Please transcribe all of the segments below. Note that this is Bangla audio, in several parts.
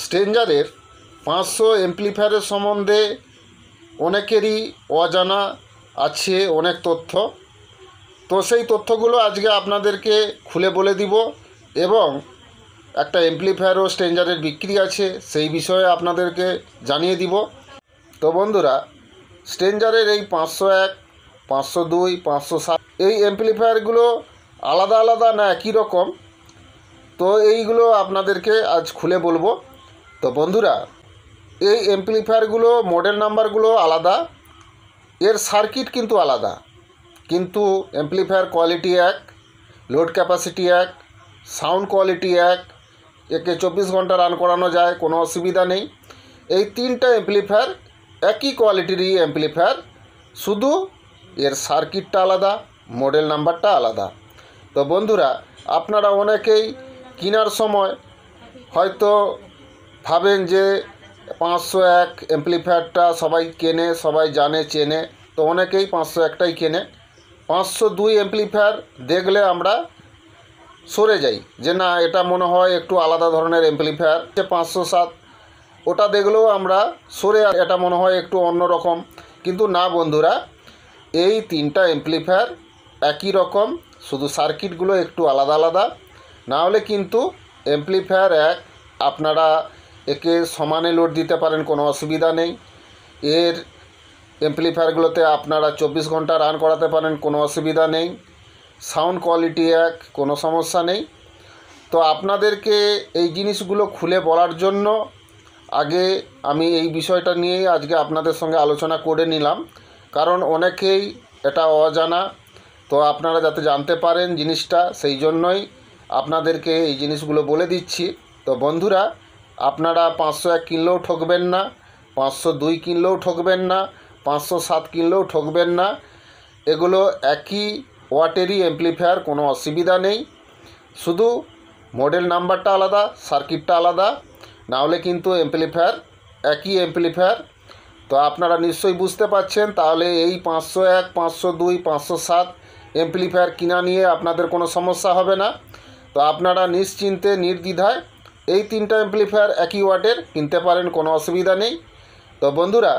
স্ট্রেঞ্জারের 500 অ্যাম্প্লিফায়ারের সম্বন্ধে অনেকেরই অজানা আছে অনেক তথ্য। তো সেই তথ্যগুলো আজকে আপনাদেরকে খুলে বলে দিব এবং একটা অ্যাম্প্লিফায়ারও স্ট্রেঞ্জারের বিক্রি আছে সেই বিষয়ে আপনাদেরকে জানিয়ে দিব। তো বন্ধুরা, স্ট্রেঞ্জারের এই 501, 502, 507 এই অ্যাম্প্লিফায়ারগুলো আলাদা আলাদা না একই রকম, তো এইগুলো আপনাদেরকে আজ খুলে বলবো। তো বন্ধুরা, এই অ্যাম্প্লিফায়ারগুলো মডেল নাম্বারগুলো আলাদা, এর সার্কিট কিন্তু আলাদা, কিন্তু অ্যাম্প্লিফায়ার কোয়ালিটি এক, লোড ক্যাপাসিটি এক, সাউন্ড কোয়ালিটি এক, একে 24 ঘন্টা রান করানো যায়, কোনো অসুবিধা নেই। এই তিনটা অ্যাম্প্লিফায়ার একই কোয়ালিটিরই অ্যাম্প্লিফায়ার, শুধু এর সার্কিটটা আলাদা, মডেল নাম্বারটা আলাদা। তো বন্ধুরা, আপনারা অনেকেই কেনার সময় হয়তো ভাবেন যে 501 অ্যাম্প্লিফায়ারটা সবাই কেনে, সবাই জানে, চেনে, তো অনেকেই 501টাই কেনে। 502 অ্যাম্প্লিফায়ার দেখলে আমরা সরে যাই যে না, এটা মনে হয় একটু আলাদা ধরনের অ্যাম্প্লিফায়ার। 507 ওটা দেখলেও আমরা সরে, এটা মনে হয় একটু অন্যরকম। কিন্তু না বন্ধুরা, এই তিনটা অ্যাম্প্লিফায়ার একই রকম, শুধু সার্কিটগুলো একটু আলাদা আলাদা। না হলে কিন্তু অ্যাম্প্লিফায়ার এক, আপনারা একে সমানে লোড দিতে পারেন, কোনো অসুবিধা নেই। এর অ্যাম্প্লিফায়ারগুলোতে আপনারা 24 ঘন্টা রান করাতে পারেন, কোনো অসুবিধা নেই। সাউন্ড কোয়ালিটি এক, কোনো সমস্যা নেই। তো আপনাদেরকে এই জিনিসগুলো খুলে বলার জন্য আগে আমি এই বিষয়টা নিয়েই আজকে আপনাদের সঙ্গে আলোচনা করে নিলাম, কারণ অনেকেই এটা অজানা। তো আপনারা যাতে জানতে পারেন জিনিসটা, সেই জন্যই আপনাদেরকে এই জিনিসগুলো বলে দিচ্ছি। তো বন্ধুরা, আপনারা 501 কিনলেও ঠকবেন না, 502 কিনলেও ঠকবেন না, 507 কিনলেও ঠকবেন না। এগুলো একই ওয়াটেরই অ্যাম্প্লিফায়ার, কোনো অসুবিধা নেই। শুধু মডেল নাম্বারটা আলাদা, সার্কিটটা আলাদা, না হলে কিন্তু অ্যাম্প্লিফায়ার একই অ্যাম্প্লিফায়ার। তো আপনারা নিশ্চয়ই বুঝতে পারছেন। তাহলে এই 501, 502, 507 অ্যাম্প্লিফায়ার কিনা নিয়ে আপনাদের কোনো সমস্যা হবে না। তো আপনারা নিশ্চিন্তে নির্দ্বিধায় এই তিনটা অ্যাম্প্লিফায়ার একই ওয়াটের কিনতে পারেন, কোনো অসুবিধা নেই। তো বন্ধুরা,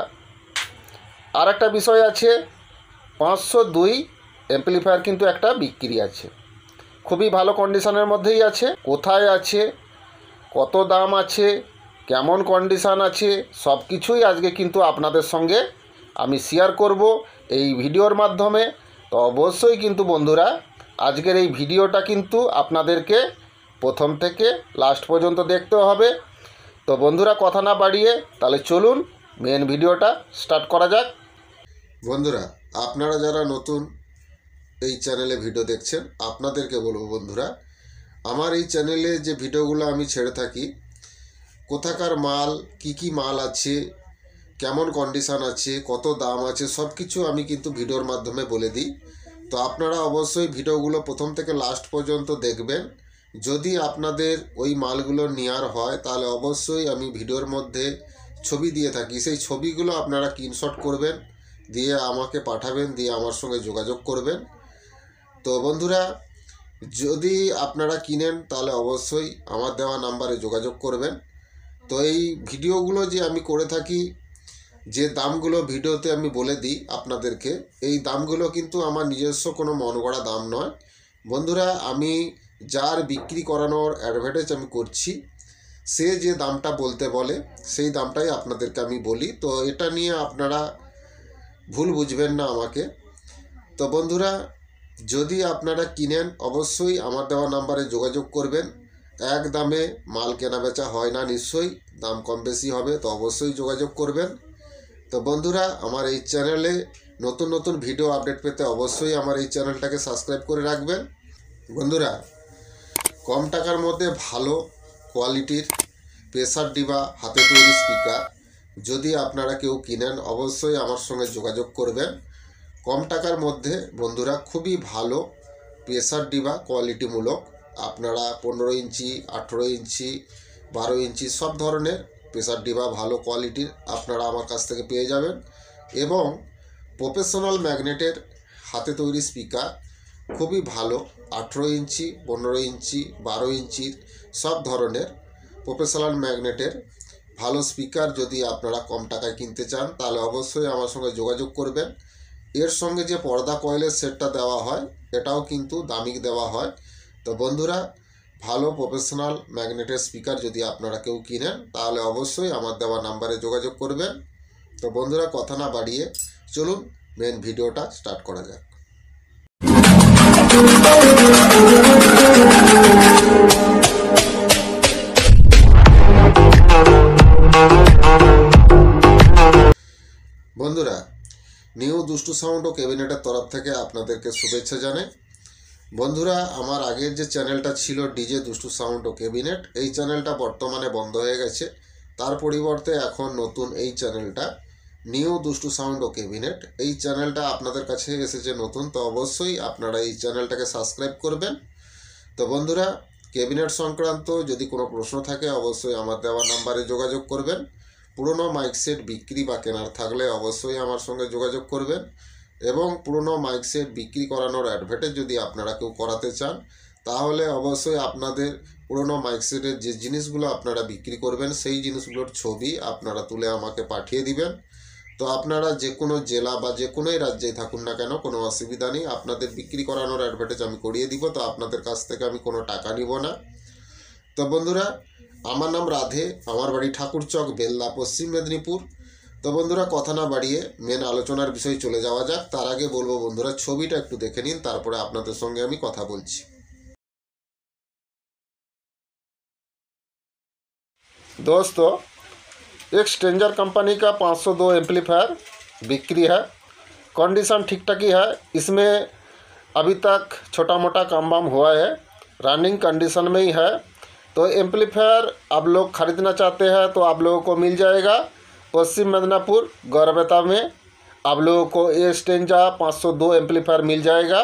আর একটা বিষয় আছে, 502 অ্যাম্প্লিফায়ার কিন্তু একটা বিক্রি আছে, খুবই ভালো কন্ডিশনের মধ্যেই আছে। কোথায় আছে, কত দাম আছে, কেমন কন্ডিশান আছে, সব কিছুই আজকে কিন্তু আপনাদের সঙ্গে আমি শেয়ার করব এই ভিডিওর মাধ্যমে। তো অবশ্যই কিন্তু বন্ধুরা, আজকের এই ভিডিওটা কিন্তু আপনাদেরকে প্রথম থেকে লাস্ট পর্যন্ত দেখতে হবে। তো বন্ধুরা, কথা না বাড়িয়ে তাহলে চলুন মেন ভিডিওটা স্টার্ট করা যাক। বন্ধুরা, আপনারা যারা নতুন এই চ্যানেলে ভিডিও দেখছেন, আপনাদেরকে বলবো বন্ধুরা, আমার এই চ্যানেলে যে ভিডিওগুলো আমি ছেড়ে থাকি, কোথাকার মাল, কি মাল আছে, কেমন কন্ডিশান আছে, কত দাম আছে, সব কিছু আমি কিন্তু ভিডিওর মাধ্যমে বলে দিই। তো আপনারা অবশ্যই ভিডিওগুলো প্রথম থেকে লাস্ট পর্যন্ত দেখবেন। যদি আপনাদের ওই মালগুলো নেওয়ার হয়, তাহলে অবশ্যই আমি ভিডিওর মধ্যে ছবি দিয়ে থাকি, সেই ছবিগুলো আপনারা স্ক্রিনশট করবেন, দিয়ে আমাকে পাঠাবেন, দিয়ে আমার সঙ্গে যোগাযোগ করবেন। তো বন্ধুরা, যদি আপনারা কিনেন তাহলে অবশ্যই আমার দেওয়া নাম্বারে যোগাযোগ করবেন। তো এই ভিডিওগুলো যে আমি করে থাকি, যে দামগুলো ভিডিওতে আমি বলে দিই আপনাদেরকে, এই দামগুলো কিন্তু আমার নিজস্ব কোনো মন গড়া দাম নয় বন্ধুরা। আমি যার বিক্রি করানোর অ্যাডভার্টাইজ আমি করছি, সে যে দামটা বলতে বলে সেই দামটাই আপনাদেরকে আমি বলি। তো এটা নিয়ে আপনারা ভুল বুঝবেন না আমাকে। তো বন্ধুরা, যদি আপনারা কিনেন অবশ্যই আমার দেওয়া নাম্বারে যোগাযোগ করবেন। এক দামে মাল কেনা বেচা হয় না, নিশ্চয়ই দাম কম বেশি হবে, তো অবশ্যই যোগাযোগ করবেন। তো বন্ধুরা, আমার এই চ্যানেলে নতুন নতুন ভিডিও আপডেট পেতে অবশ্যই আমার এই চ্যানেলটাকে সাবস্ক্রাইব করে রাখবেন। বন্ধুরা, কম টাকার মধ্যে ভালো কোয়ালিটির প্রেসার ডিবা হাতে তৈরি স্পিকার যদি আপনারা কেউ কিনেন, অবশ্যই আমার সঙ্গে যোগাযোগ করবেন। কম টাকার মধ্যে বন্ধুরা খুবই ভালো প্রেসার ডিবা কোয়ালিটিমূলক, আপনারা 15 ইঞ্চি, 18 ইঞ্চি, 12 ইঞ্চি সব ধরনের প্রেসার ডিবা ভালো কোয়ালিটির আপনারা আমার কাছ থেকে পেয়ে যাবেন। এবং প্রফেশনাল ম্যাগনেটের হাতে তৈরি স্পিকার খুবই ভালো, 18 ইঞ্চি, 15 ইঞ্চি, 12 ইঞ্চির সব ধরনের প্রফেশনাল ম্যাগনেটের ভালো স্পিকার যদি আপনারা কম টাকায় কিনতে চান তাহলে অবশ্যই আমার সঙ্গে যোগাযোগ করবেন। এর সঙ্গে যে পর্দা কয়েলের সেটটা দেওয়া হয় এটাও কিন্তু দামিক দেওয়া হয়। তো বন্ধুরা, ভালো প্রফেশনাল ম্যাগনেটের স্পিকার যদি আপনারা কেউ কিনেন তাহলে অবশ্যই আমার দেওয়া নাম্বারে যোগাযোগ করবেন। তো বন্ধুরা, কথা না বাড়িয়ে চলুন মেন ভিডিওটা স্টার্ট করা যাক। বন্ধুরা, নিউ দুষ্টু সাউন্ড ও ক্যাবিনেটের তরফ থেকে আপনাদেরকে শুভেচ্ছা জানাই। বন্ধুরা, আমার আগের যে চ্যানেলটা ছিল ডিজে দুষ্টু সাউন্ড ও ক্যাবিনেট, এই চ্যানেলটা বর্তমানে বন্ধ হয়ে গেছে। তার পরিবর্তে এখন নতুন এই চ্যানেলটা নিউ দুষ্টু সাউন্ড ও ক্যাবিনেট, এই চ্যানেলটা আপনাদের কাছে এসেছে নতুন। তো অবশ্যই আপনারা এই চ্যানেলটাকে সাবস্ক্রাইব করবেন। তো বন্ধুরা, ক্যাবিনেট সংক্রান্ত যদি কোনো প্রশ্ন থাকে অবশ্যই আমার দেওয়া নাম্বারে যোগাযোগ করবেন। পুরনো মাইক সেট বিক্রি বা কেনার থাকলে অবশ্যই আমার সঙ্গে যোগাযোগ করবেন। এবং পুরনো মাইক সেট বিক্রি করানোর অ্যাডভার্টাইজ যদি আপনারা কেউ করাতে চান তাহলে অবশ্যই আপনাদের পুরনো মাইক সেটের যে জিনিসগুলো আপনারা বিক্রি করবেন সেই জিনিসগুলোর ছবি আপনারা তুলে আমাকে পাঠিয়ে দিবেন। তো আপনারা যে কোনো জেলা বা যে কোনোই রাজ্যেই থাকুন না কেন, কোনো অসুবিধা নেই, আপনাদের বিক্রি করানোর অ্যাডভার্টাইজ আমি করিয়ে দিব। তো আপনাদের কাছ থেকে আমি কোনো টাকা নিব না। তো বন্ধুরা, আমার নাম রাধে, আমার বাড়ি ঠাকুরচক, বেল্লা, পশ্চিম মেদিনীপুর। তো বন্ধুরা, কথা না বাড়িয়ে মেন আলোচনার বিষয়ে চলে যাওয়া যাক। তার আগে বলবো বন্ধুরা, ছবিটা একটু দেখে নিন, তারপরে আপনাদের সঙ্গে আমি কথা বলছি। दोस्तों, एक स्ट्रेंजर कंपनी का 502 एम्पलीफायर बिक्री है। कंडीशन ठीक ठाक ही है। इसमें अभी तक छोटा मोटा काम वाम हुआ है, रनिंग कंडीशन में ही है। तो एम्पलीफायर आप लोग ख़रीदना चाहते हैं तो आप लोगों को मिल जाएगा पश्चिम मेदिनीपुर गौरबेता में। आप लोगों को ये स्ट्रेंजर 502 एम्पलीफायर मिल जाएगा।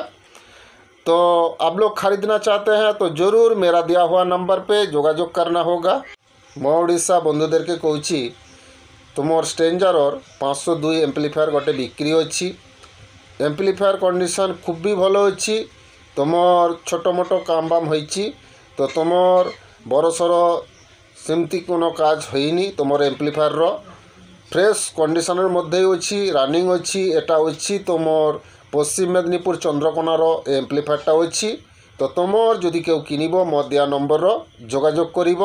तो आप लोग ख़रीदना चाहते हैं तो ज़रूर मेरा दिया हुआ नंबर पे যোগাযোগ करना होगा। मैं ओडिशा बंधुदेर के कहूँ तुमर स्ट्रेंजर 502 एम्पलीफायर गोटे बिक्री अच्छी। एम्पलीफायर कंडीशन खूब भी भल अच्छी। तुमर छोट मोट काम बाम होइछि तो तुमर बड़सर सेमती कोनो काज होइनी। तुमर एम्पलीफायर फ्रेश कंडीशन मध्य अच्छी, रनिंग अच्छी। एटा अच्छी तुमर पश्चिम मेदिनीपुर चंद्रकोनार एम्पलीफायरटा अच्छी। तो तुमर जदि केउ किनिब मोर देया नम्बर जोगाजोग करिब।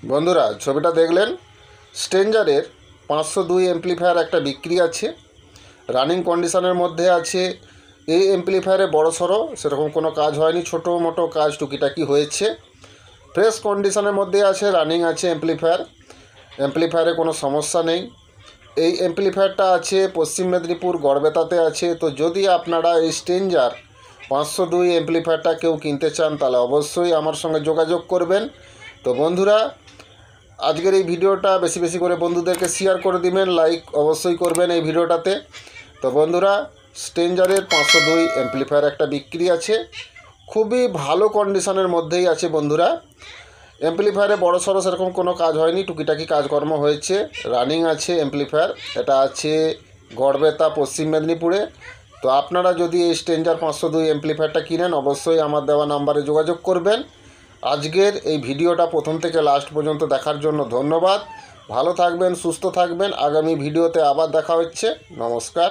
बंधुरा, छविटा देखलें, स्ट्रेंजारेर 502 एम्पलीफायर एक बिक्री आछे, रानिंग कंडीशनर मध्य आछे। এই এমপ্লিফায়ারে বড়সড় সেরকম কোনো কাজ হয়নি, ছোটো মোটো কাজ টুকিটাকি হয়েছে। ফ্রেশ কন্ডিশনের মধ্যে আছে, রানিং আছে এমপ্লিফায়ারে কোনো সমস্যা নেই। এই এমপ্লিফায়ারটা আছে পশ্চিম মেদিনীপুর গড়বেতাতে আছে। তো যদি আপনারা এই স্ট্রেঞ্জার 502 এমপ্লিফায়ারটা কেউ কিনতে চান তাহলে অবশ্যই আমার সঙ্গে যোগাযোগ করবেন। তো বন্ধুরা, আজকের এই ভিডিওটা বেশি বেশি করে বন্ধুদেরকে শেয়ার করে দিবেন, লাইক অবশ্যই করবেন এই ভিডিওটাতে। তো বন্ধুরা, স্ট্রেঞ্জারের 502 এমপ্লিফায়ার একটা বিক্রি আছে, খুবই ভালো কন্ডিশনের মধ্যেই আছে। বন্ধুরা, এমপ্লিফায়ারে বড়সড় সেরকম কোনো কাজ হয়নি, টুকিটাকি কাজকর্ম হয়েছে, রানিং আছে এমপ্লিফায়ার। এটা আছে গড়বেতা পশ্চিম মেদিনীপুরে। তো আপনারা যদি এই স্ট্রেঞ্জার 502 এমপ্লিফায়ারটা কিনেন অবশ্যই আমার দেওয়া নাম্বারে যোগাযোগ করবেন। আজকের এই ভিডিওটা প্রথম থেকে লাস্ট পর্যন্ত দেখার জন্য ধন্যবাদ। ভালো থাকবেন, সুস্থ থাকবেন। আগামী ভিডিওতে আবার দেখা হচ্ছে। নমস্কার।